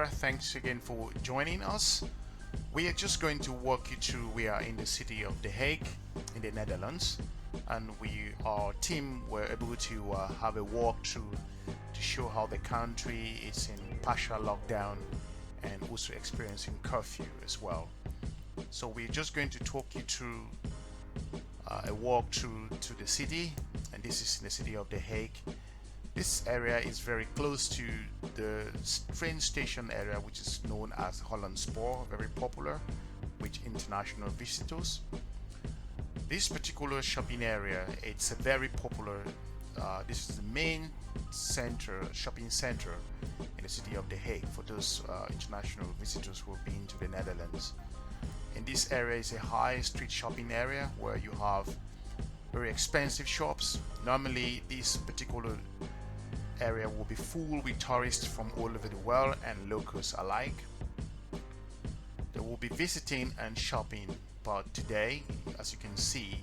there. Thanks again for joining us. We are just going to walk you through. We are in the city of The Hague in the Netherlands, and our team were able to have a walkthrough to show how the country is in partial lockdown and also experiencing curfew as well. So we're just going to talk you through a walk through to the city, and this is in the city of The Hague. This area is very close to the train station area, which is known as Holland Spoor, very popular with international visitors. This particular shopping area, it's a very popular, this is the main shopping center in the city of The Hague for those international visitors who have been to the Netherlands. And this area is a high street shopping area where you have very expensive shops. Normally this particular area will be full with tourists from all over the world and locals alike. They will be visiting and shopping, but today, as you can see,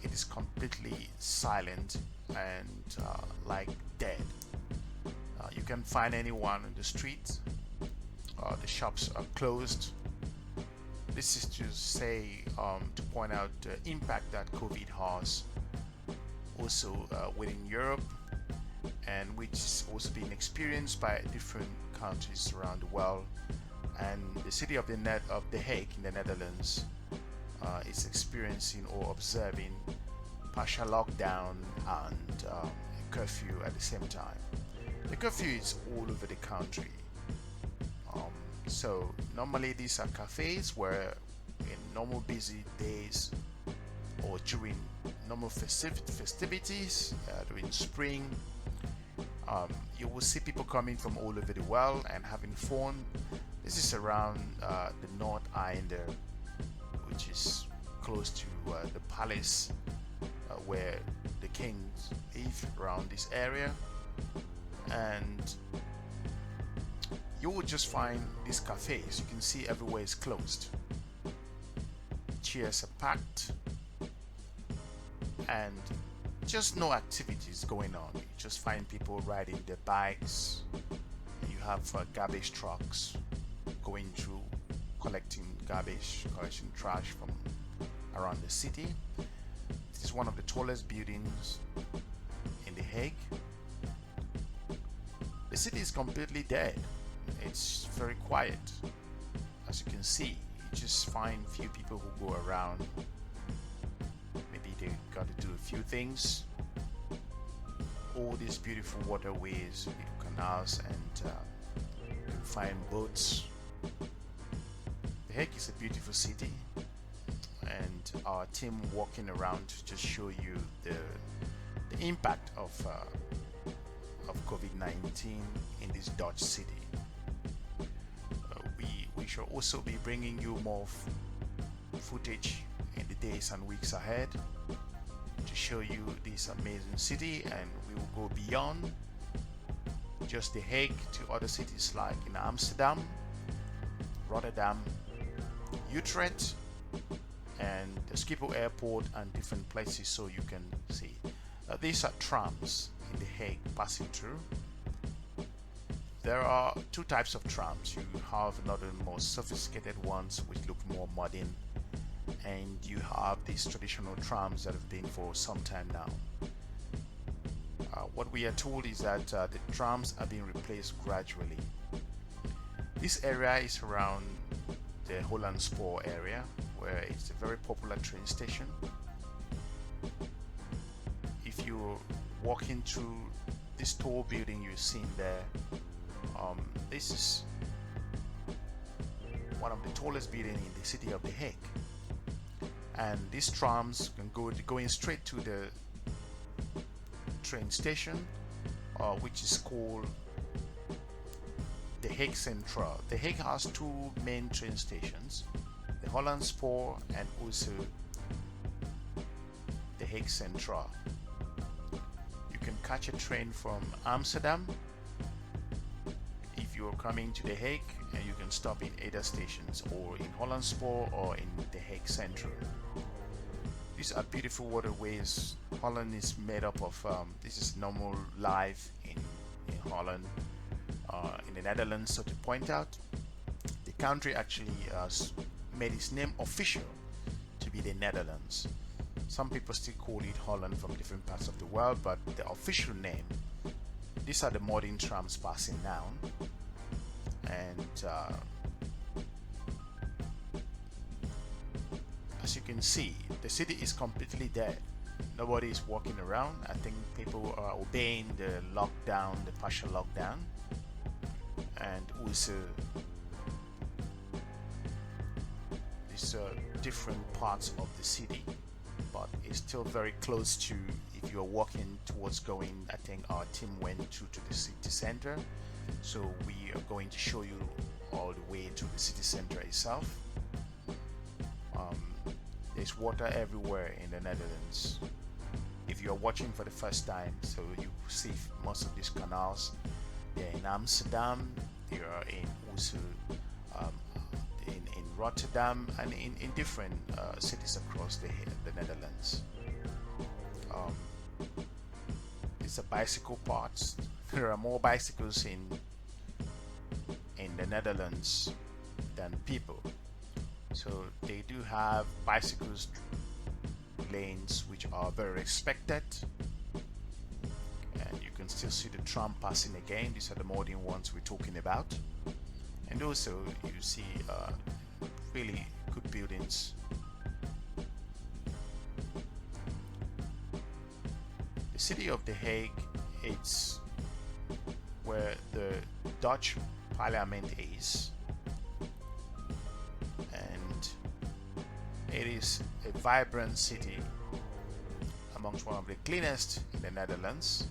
it is completely silent and like dead. You can't find anyone on the street. The shops are closed. This is to say, to point out the impact that COVID has also within Europe, and which is also being experienced by different countries around the world. And the city of The Hague in the Netherlands is experiencing or observing partial lockdown and a curfew at the same time. The curfew is all over the country. So normally these are cafes where in normal busy days or during normal festivities, during spring, you will see people coming from all over the world and having fun. This is around the North End, which is close to the palace where the kings live around this area. And you will just find these cafes. You can see everywhere is closed. Chairs are packed and just no activities going on. You just find people riding their bikes. You have garbage trucks going through, collecting garbage, collecting trash from around the city. This is one of the tallest buildings in The Hague. The city is completely dead. It's very quiet. As you can see, you just find few people who go around. Maybe they got to do a few things. All these beautiful waterways, little canals, and you can find boats. The Hague is a beautiful city, and our team walking around to just show you the impact of COVID-19 in this Dutch city. We shall also be bringing you more footage in the days and weeks ahead to show you this amazing city, and we will go beyond just The Hague to other cities like in Amsterdam, Rotterdam, Utrecht, and the Schiphol airport and different places so you can see. These are trams in The Hague passing through. There are two types of trams. You have another more sophisticated ones which look more modern, and you have these traditional trams that have been for some time now. What we are told is that the trams are being replaced gradually. This area is around the Holland Spoor area, where it's a very popular train station. If you're walking through this tall building you're seeing there, this is one of the tallest buildings in the city of The Hague, and these trams can going straight to the train station, which is called The Hague Central. The Hague has two main train stations, the Holland Spoor and also The Hague Central. You can catch a train from Amsterdam if you're coming to The Hague, and you can stop in either stations, or in Holland Spoor or in The Hague Central. These are beautiful waterways. Holland is made up of this is normal life in Holland. in the Netherlands. So to point out, the country actually made its name official to be the Netherlands. Some people still call it Holland from different parts of the world, but the official name, these are the modern trams passing now. And as you can see, the city is completely dead. Nobody is walking around. I think people are obeying the lockdown, the partial lockdown. And also these different parts of the city, but it's still very close to, if you're walking towards going, I think our team went to the city center, so we are going to show you all the way to the city center itself. There's water everywhere in the Netherlands. If you're watching for the first time, so you see most of these canals, they're in Amsterdam, they are in also in Rotterdam, and in different cities across the Netherlands. It's a bicycle parts. There are more bicycles in the Netherlands than people. So they do have bicycles lanes which are very respected, and you can still see the tram passing again. These are the modern ones we're talking about, and also you see really good buildings. The city of The Hague, it's where the Dutch Parliament is, and it is a vibrant city, amongst one of the cleanest in the Netherlands.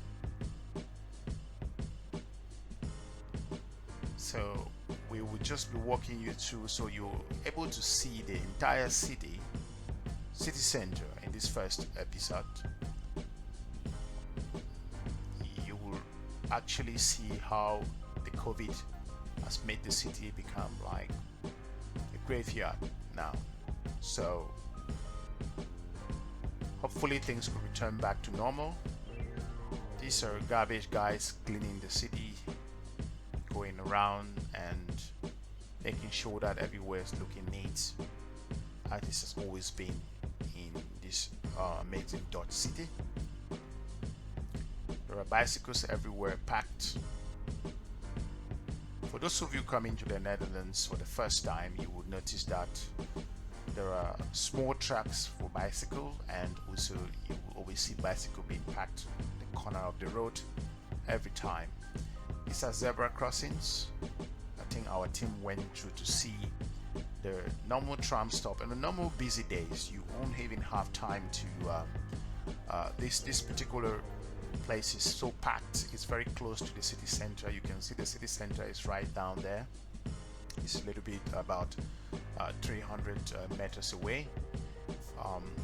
So we will just be walking you through, so you're able to see the entire city center in this first episode. You will actually see how the COVID has made the city become like a graveyard now. So hopefully things could return back to normal. These are garbage guys cleaning the city, going around and making sure that everywhere is looking neat, as this has always been in this amazing Dutch city. There are bicycles everywhere packed. For those of you coming to the Netherlands for the first time, you would notice that there are small tracks for bicycle, and also you will always see bicycle being packed at the corner of the road every time. These are zebra crossings. I think our team went through to see the normal tram stop. And the normal busy days, you won't even have time to this particular place is so packed. It's very close to the city center. You can see the city center is right down there. It's a little bit about 300 meters away.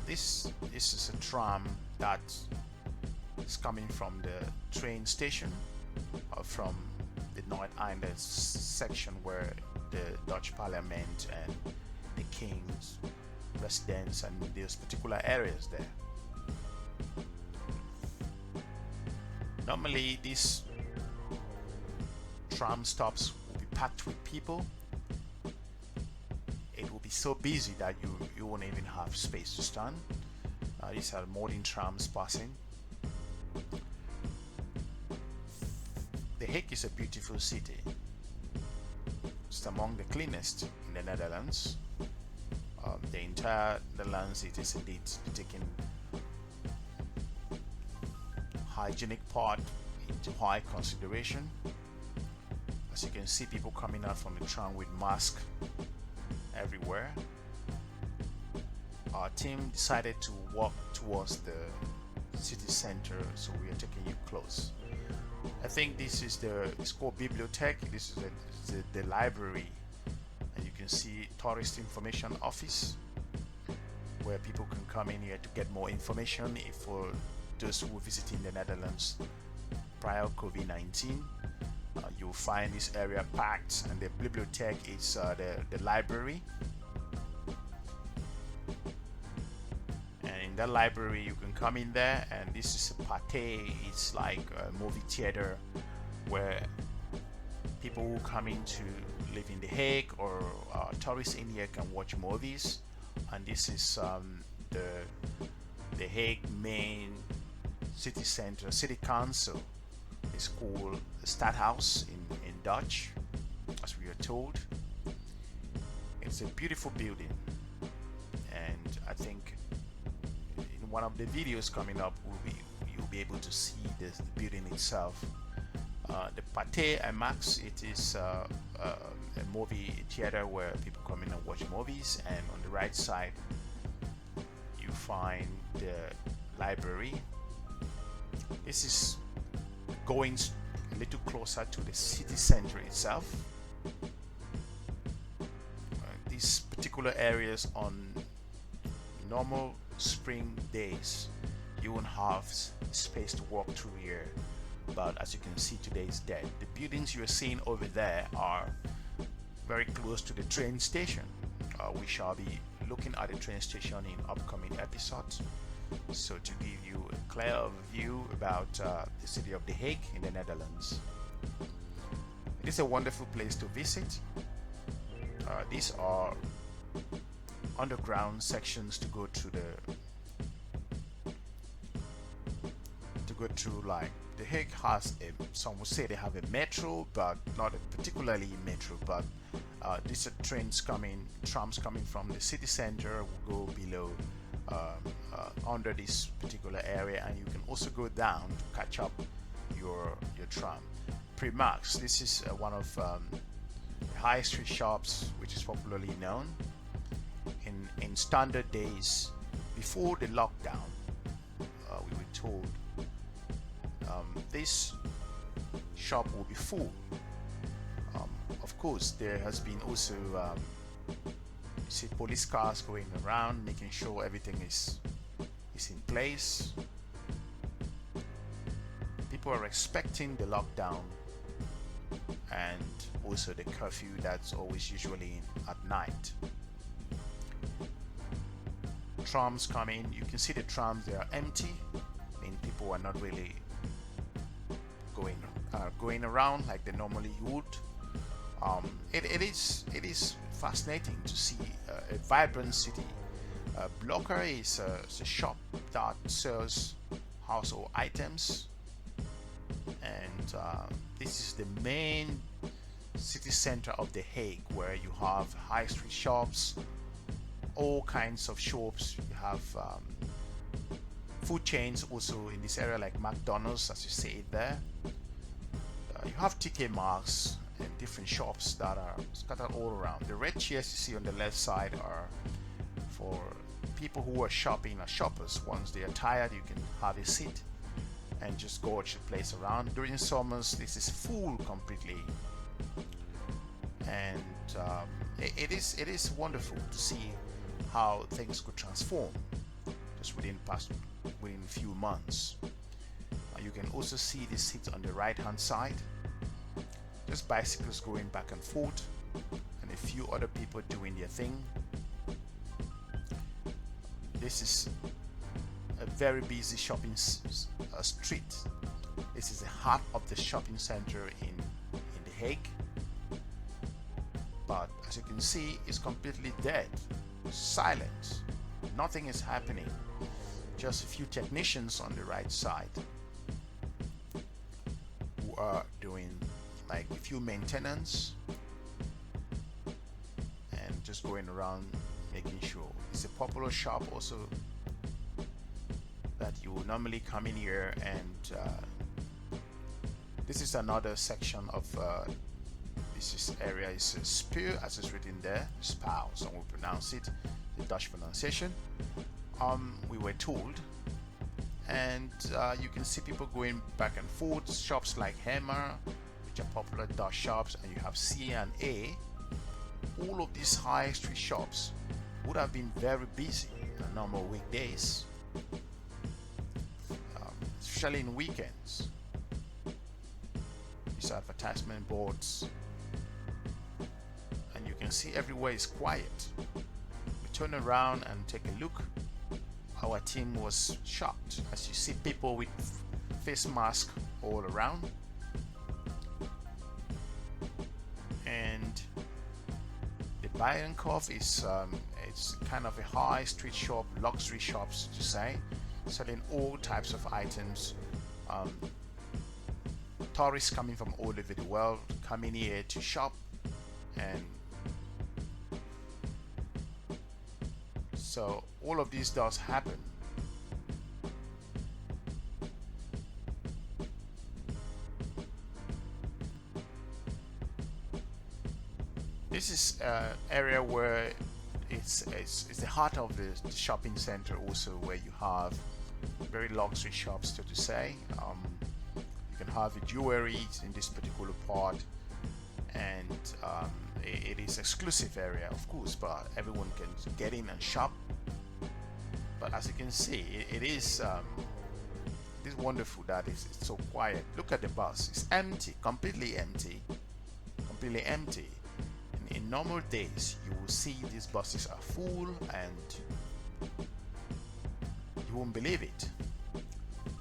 This is a tram that is coming from the train station, from the North Island section where the Dutch Parliament and the King's residence and those particular areas there. Normally these tram stops will be packed with people. It will be so busy that you won't even have space to stand. These are modern trams passing. The Hague is a beautiful city. It's among the cleanest in the Netherlands. The entire Netherlands, it is indeed taking hygienic part into high consideration. As you can see, people coming out from the tram with masks everywhere. Our team decided to walk towards the city center, so we are taking you close. I think this is it's called Bibliotheque. This is the library, and you can see tourist information office, where people can come in here to get more information for those who are visiting the Netherlands prior COVID-19. You'll find this area packed, and the Bibliotheque is the library. And in that library, you can come in there, and this is a Pathé. It's like a movie theater where people who come in to live in The Hague or tourists in here can watch movies. And this is the Hague main city center, city council. It's called the Stadhuis in Dutch, as we are told. It's a beautiful building, and I think in one of the videos coming up you'll be able to see the building itself. The Pathé and Max, it is a movie theater where people come in and watch movies, and on the right side you find the library. This is going a little closer to the city center itself. These particular areas on normal spring days you won't have space to walk through here, but as you can see, today is dead. The buildings you're seeing over there are very close to the train station. We shall be looking at the train station in upcoming episodes, so to give you a clear view about the city of The Hague in the Netherlands. It is a wonderful place to visit. These are underground sections to go through like The Hague has some would say they have a metro, but not a particularly metro, but these are trams coming from the city center will go below under this particular area, and you can also go down to catch up your tram. Primarks, this is one of the high street shops which is popularly known. In standard days before the lockdown, we were told this shop will be full. Of course, there has been also you see police cars going around making sure everything is in place. People are expecting the lockdown and also the curfew that's always usually at night. Trams come in, you can see the trams, they are empty, mean people are not really going around like they normally would. It is fascinating to see a vibrant city. Blokker is a shop that sells household items, and this is the main city center of The Hague, where you have high street shops, all kinds of shops. You have food chains also in this area, like McDonald's, as you see it there. You have TK Maxx and different shops that are scattered all around. The red chairs you see on the left side are for people who are shopping as shoppers. Once they are tired, you can have a seat and just gorge the place around. During summers, this is full completely, and it is wonderful to see how things could transform just within a few months. You can also see the seats on the right hand side, just bicycles going back and forth, and a few other people doing their thing. This is a very busy shopping street. This is the heart of the shopping center in The Hague, but as you can see, it's completely dead, silent, nothing is happening. Just a few technicians on the right side who are doing like a few maintenance and just going around making sure. It's a popular shop also that you will normally come in here, and this is another section of this area is spoor, as it's written there, spoor, some will pronounce it, the Dutch pronunciation. We were told, and you can see people going back and forth. Shops like Hammer, which are popular Dutch shops, and you have C and A. All of these high street shops would have been very busy on normal weekdays, especially in weekends. These advertisement boards, and you can see everywhere is quiet. We turn around and take a look. Our team was shocked as you see people with face masks all around. Bijenkorf is it's kind of a high street shop, luxury shops to say, selling all types of items. Tourists coming from all over the world coming here to shop, and so all of this does happen. This is an area where it's the heart of the shopping center, also where you have very luxury shops, so to say. You can have the jewelry in this particular part, and it is exclusive area, of course, but everyone can get in and shop. But as you can see, it is wonderful that it's so quiet. Look at the bus; it's empty, completely empty, completely empty. In normal days, you will see these buses are full, and you won't believe it.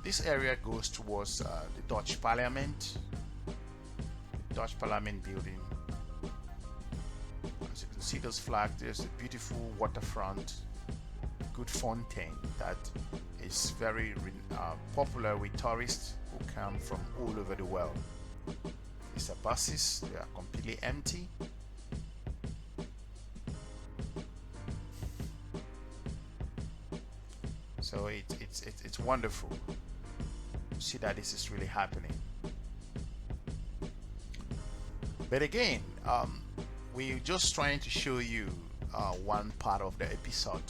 This area goes towards the Dutch Parliament, the Dutch Parliament building. As you can see those flags, there's a beautiful waterfront, good fountain that is very popular with tourists who come from all over the world. These are buses, they are completely empty. So it's wonderful to see that this is really happening. But again, we're just trying to show you one part of the episode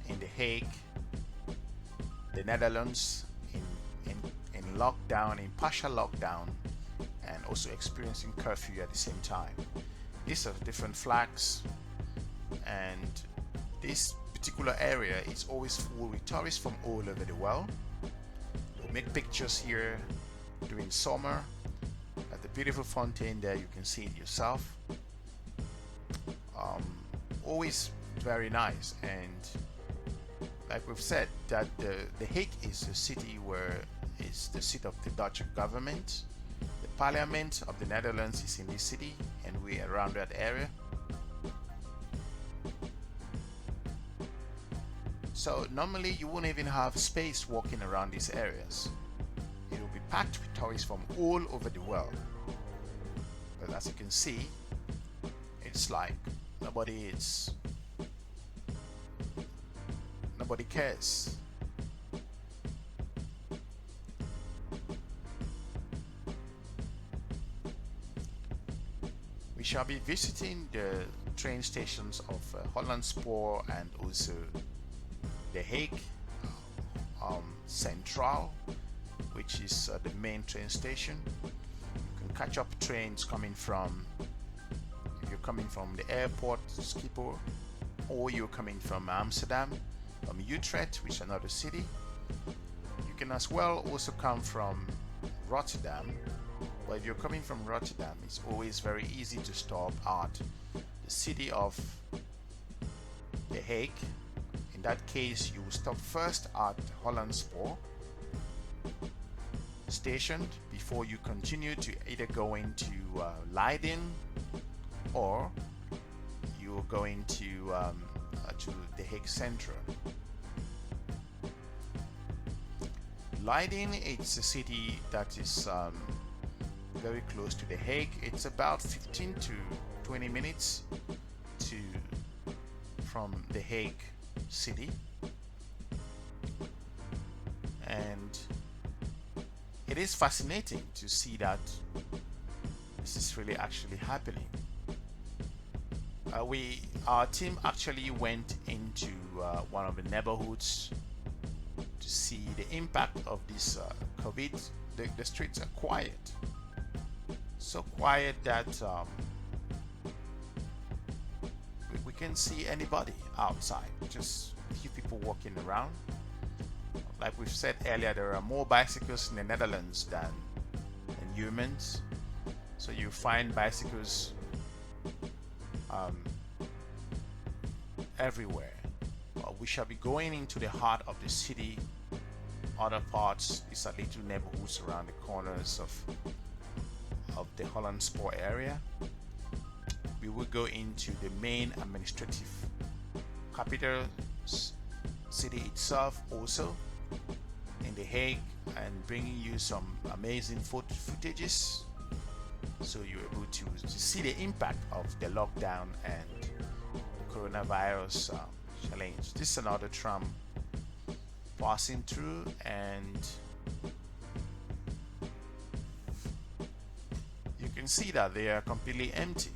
in The Hague, the Netherlands, in lockdown, in partial lockdown, and also experiencing curfew at the same time. These are different flags, and this particular area is always full with tourists from all over the world. They'll make pictures here during summer at the beautiful fountain there. You can see it yourself. Always very nice, and like we've said, that the Hague is a city where it's the seat of the Dutch government. The Parliament of the Netherlands is in this city, and we're around that area. So normally you won't even have space walking around these areas. It will be packed with tourists from all over the world. But as you can see, it's like nobody cares. We shall be visiting the train stations of Holland Spoor and also The Hague Central, which is the main train station. You can catch up trains coming from, if you're coming from the airport, Schiphol, or you're coming from Amsterdam, from Utrecht, which is another city. You can as well also come from Rotterdam, but if you're coming from Rotterdam, it's always very easy to stop at the city of The Hague. In that case, you will stop first at Holland Spoor station before you continue to either go into Leiden, or you're going to The Hague Central. Leiden, it's a city that is very close to The Hague. It's about 15 to 20 minutes from The Hague city, and it is fascinating to see that this is really actually happening. Our team actually went into one of the neighborhoods to see the impact of this COVID. The streets are quiet, so quiet that we can't see anybody outside, just a few people walking around. Like we've said earlier, there are more bicycles in the Netherlands than humans, so you find bicycles everywhere. We shall be going into the heart of the city. Other parts, these are little neighborhoods around the corners of the Holland Spoor area. we will go into the main administrative capital city itself, also in The Hague, and bringing you some amazing footages, so you're able to see the impact of the lockdown and the coronavirus challenge. This is another tram passing through, and you can see that they are completely empty.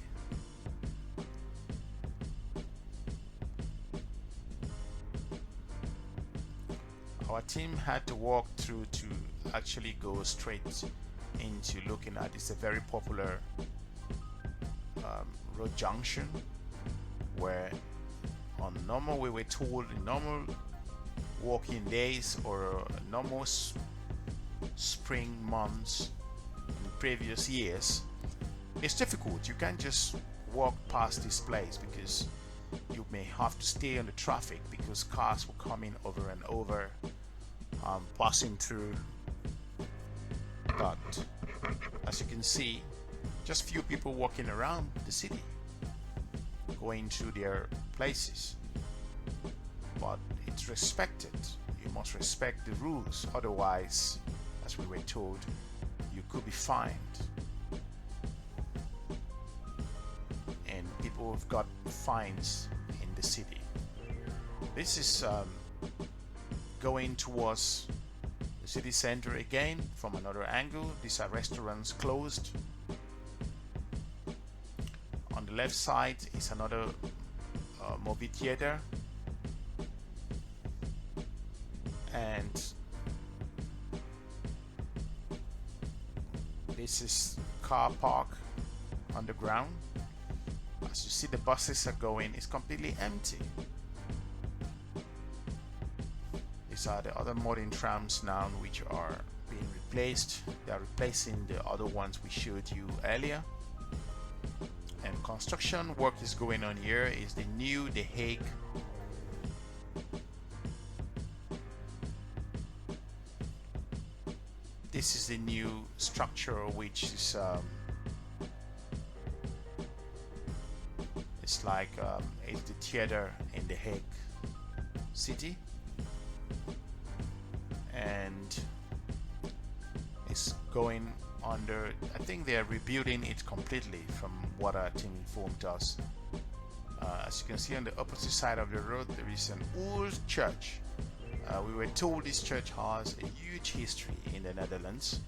Our team had to walk through to actually go straight into looking at. It's a very popular road junction where on normal, we were told in normal working days or normal spring months in previous years, it's difficult. You can't just walk past this place because you may have to stay on the traffic because cars will come in over and over, passing through. But as you can see, just few people walking around the city, going to their places. But it's respected. You must respect the rules, otherwise, as we were told, you could be fined. And people have got fines in the city. This is going towards the city center again from another angle. These are restaurants closed. On the left side is another movie theater, and this is car park underground. As you see, the buses are going, it's completely empty. These are the other modern trams now which are being replaced. They are replacing the other ones we showed you earlier. And construction work is going on here. Is the new The Hague this is the new structure, which is it's like it's the theater in The Hague city, and it's going under, I think they are rebuilding it completely from what our team informed us. As you can see on the opposite side of the road, there is an old church. We were told this church has a huge history in the Netherlands,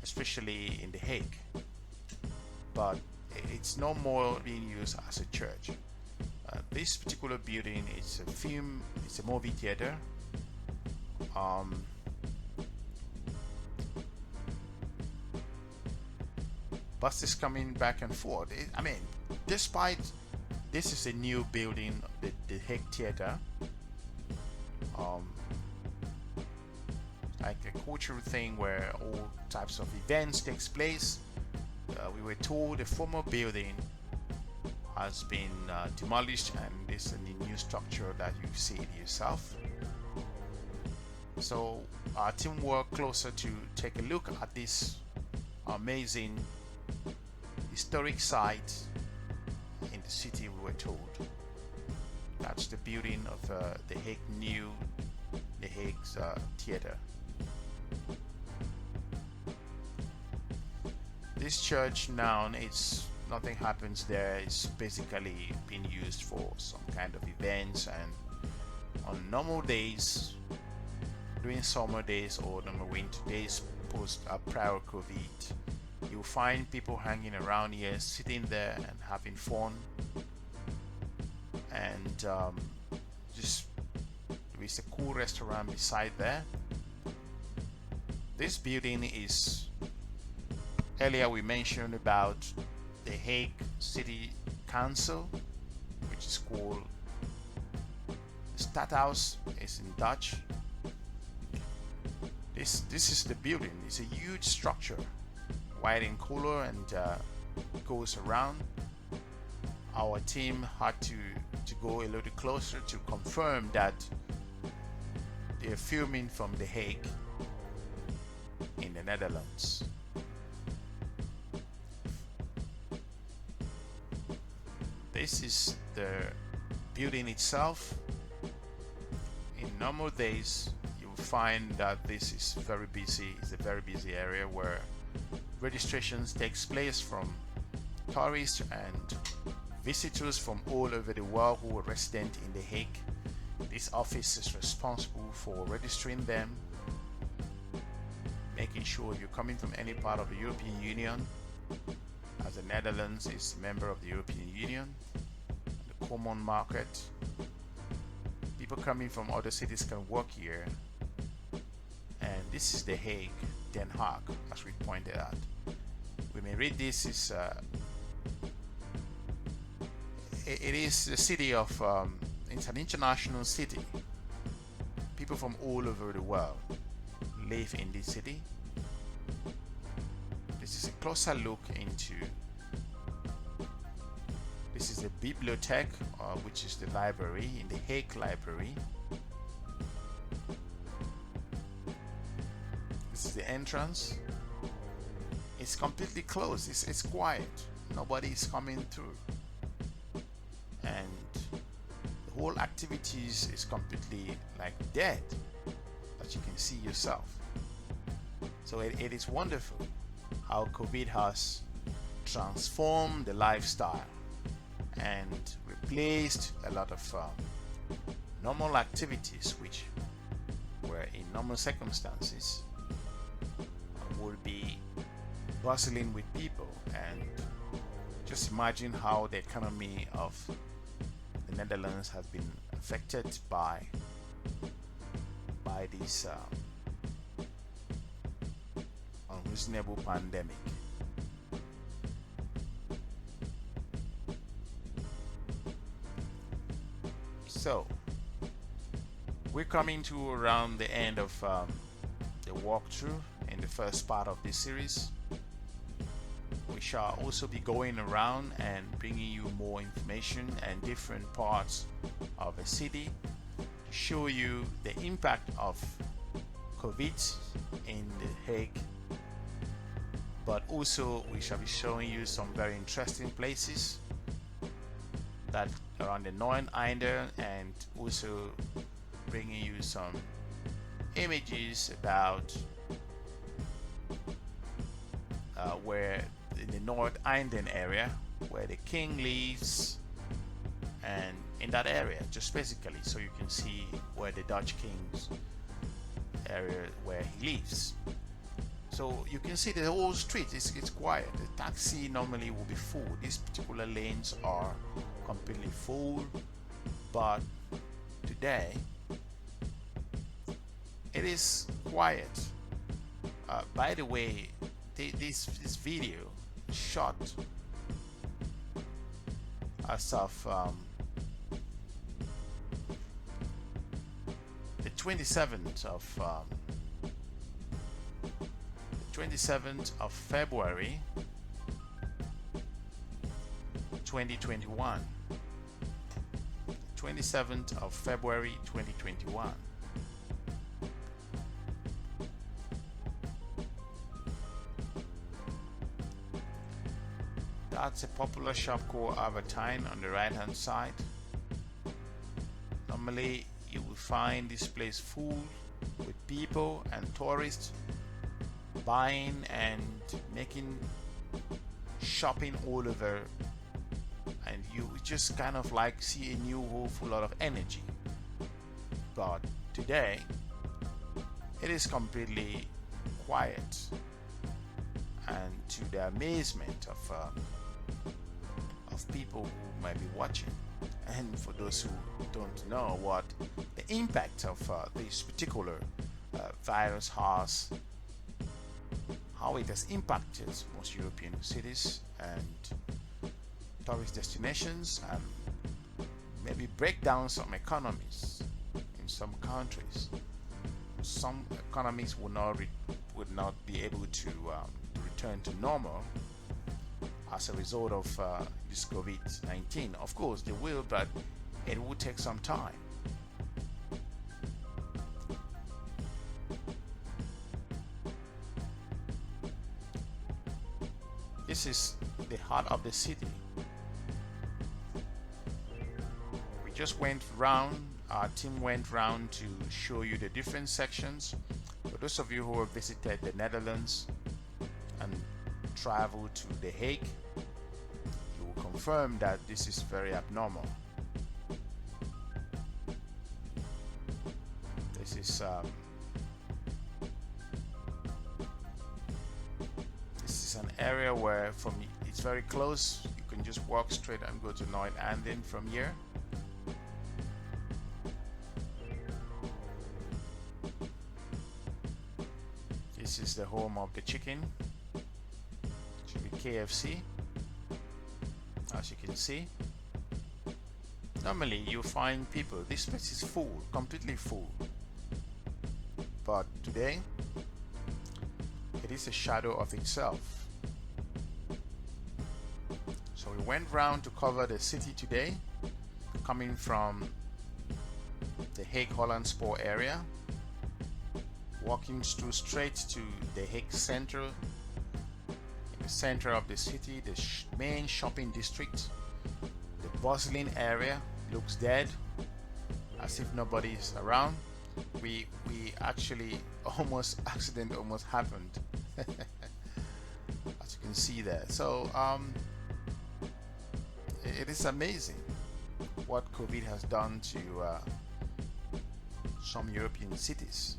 especially in The Hague, but it's no more being used as a church. This particular building is it's a movie theater. Buses coming back and forth. I mean, despite this is a new building, the Hague Theater, like a cultural thing where all types of events takes place. We were told the former building has been demolished, and this is the new structure that you see it yourself. So our team worked closer to take a look at this amazing historic site in the city, we were told. That's the building of the Hague The Hague's theater. This church now, it's nothing happens there. It's basically being used for some kind of events, and on normal days, during summer days or normal winter days post prior COVID, you'll find people hanging around here, sitting there and having fun, and just there is a cool restaurant beside there. This building is, earlier we mentioned about the Hague City Council, which is called Stadhuis, is in Dutch. This is the building. It's a huge structure, white in color, and goes around. Our team had to go a little closer to confirm that they're filming from The Hague in the Netherlands. This is the building itself. In normal days, you will find that this is very busy. It's a very busy area where registrations takes place from tourists and visitors from all over the world who are resident in The Hague. This office is responsible for registering them, making sure you're coming from any part of the European Union, as the Netherlands is a member of the European Union, the common market. People coming from other cities can work here, and this is The Hague, Den Haag, as we pointed out. We may read this is it is the city of it's an international city. People from all over the world live in this city. This is a closer look into this is the Bibliotheque, which is the library in the Hague Library. This is the entrance. It's completely closed. It's quiet. Nobody is coming through, and the whole activities is completely like dead, as you can see yourself. So it is wonderful how COVID has transformed the lifestyle and replaced a lot of normal activities which were in normal circumstances would be bustling with people. And just imagine how the economy of the Netherlands has been affected by this unreasonable pandemic. So we're coming to around the end of the walkthrough in the first part of this series. We shall also be going around and bringing you more information and different parts of a city to show you the impact of COVID in The Hague, but also we shall be showing you some very interesting places that are on the Noordeinde, and also bringing you some images about where in the Noordeinde area where the king lives, and in that area just basically so you can see where the Dutch king's area where he lives. So you can see the whole street it's quiet. The taxi normally will be full. These particular lanes are completely full, but today it is quiet. By the way, this video shot as of the 27th of February 2021. 27th of February 2021. That's a popular shop called Albertine on the right hand side. Normally you will find this place full with people and tourists buying and making shopping all over, and you just kind of like see a new whole full lot of energy. But today it is completely quiet, and to the amazement of people who might be watching, and for those who don't know what the impact of this particular virus has, how it has impacted most European cities and tourist destinations, and maybe break down some economies in some countries. Some economies would not be able to return to normal as a result of this COVID-19. Of course they will, but it will take some time. This is the heart of the city. just went round, our team went round to show you the different sections. For those of you who have visited the Netherlands and traveled to The Hague, you will confirm that this is very abnormal. This is an area where it's very close. You can just walk straight and go to Noord-Anden from here. This is the home of the chicken. It should be KFC, as you can see. Normally you find people, this place is full, completely full, but today it is a shadow of itself. So we went round to cover the city today, coming from the Hague Holland spoor area, walking through straight to the Hague center, in the center of the city, the main shopping district. The bustling area looks dead, as if nobody is around. We actually accident almost happened, as you can see there. So it is amazing what COVID has done to some European cities.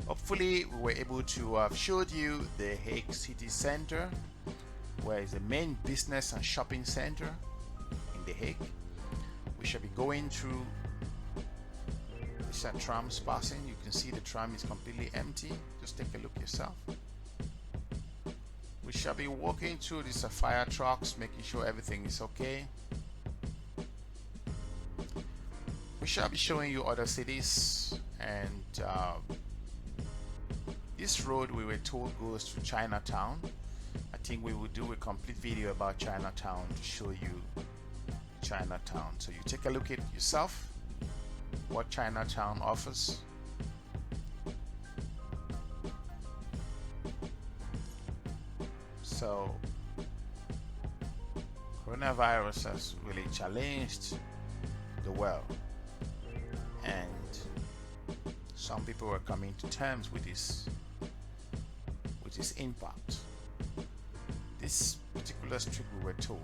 Hopefully we were able to have showed you the Hague city center, where is the main business and shopping center in The Hague. We shall be going through the trams passing. You can see the tram is completely empty. Just take a look yourself. We shall be walking through the fire trucks, making sure everything is okay. We shall be showing you other cities, and this road we were told goes to Chinatown. I think we will do a complete video about Chinatown to show you Chinatown, so you take a look at yourself what Chinatown offers. So coronavirus has really challenged the world, and some people are coming to terms with this impact. This particular street, we were told,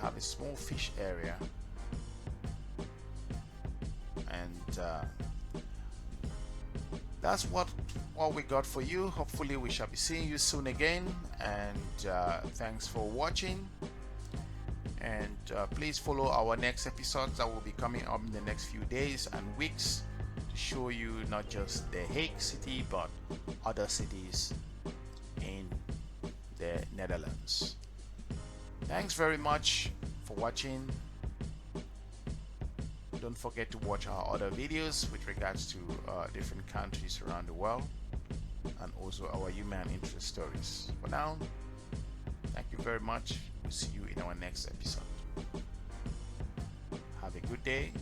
have a small fish area, and that's what we got for you. Hopefully we shall be seeing you soon again, and thanks for watching, and please follow our next episodes that will be coming up in the next few days and weeks to show you not just the Hague city but other cities in the Netherlands. Thanks very much for watching. Don't forget to watch our other videos with regards to different countries around the world, and also our human interest stories. For now, thank you very much. We'll see you in our next episode. Have a good day.